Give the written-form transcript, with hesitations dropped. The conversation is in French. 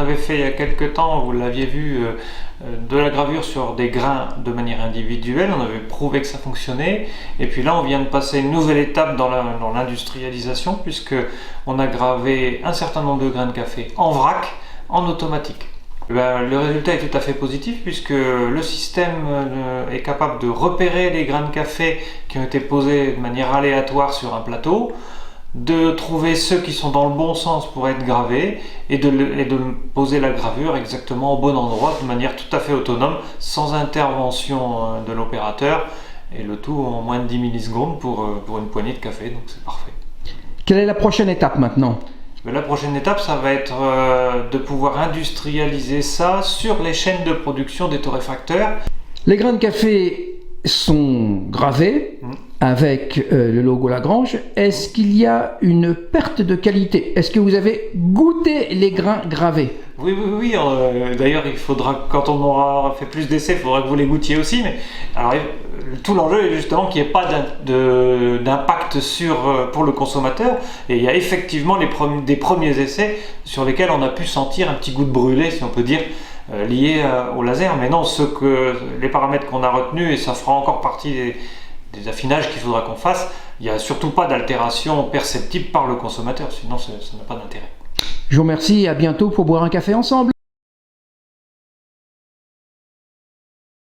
avait fait il y a quelques temps, vous l'aviez vu, de la gravure sur des grains de manière individuelle. On avait prouvé que ça fonctionnait. Et puis là, on vient de passer une nouvelle étape dans l'industrialisation, puisque on a gravé un certain nombre de grains de café en vrac, en automatique. Le résultat est tout à fait positif, puisque le système est capable de repérer les grains de café qui ont été posés de manière aléatoire sur un plateau, de trouver ceux qui sont dans le bon sens pour être gravés et de poser la gravure exactement au bon endroit de manière tout à fait autonome, sans intervention de l'opérateur, et le tout en moins de 10 millisecondes pour une poignée de café, donc c'est parfait. Quelle est la prochaine étape maintenant ? La prochaine étape, ça va être de pouvoir industrialiser ça sur les chaînes de production des torréfacteurs. Les grains de café sont gravés avec le logo Lagrange. Est-ce qu'il y a une perte de qualité ? Est-ce que vous avez goûté les grains gravés ? Oui. D'ailleurs, il faudra, quand on aura fait plus d'essais, il faudra que vous les goûtiez aussi. Mais alors, tout l'enjeu est justement qu'il n'y ait pas d'impact pour le consommateur. Et il y a effectivement des premiers essais sur lesquels on a pu sentir un petit goût de brûlé, si on peut dire, lié au laser. Mais non, les paramètres qu'on a retenus, et ça fera encore partie des affinages qu'il faudra qu'on fasse, il n'y a surtout pas d'altération perceptible par le consommateur, sinon ça n'a pas d'intérêt. Je vous remercie et à bientôt pour boire un café ensemble.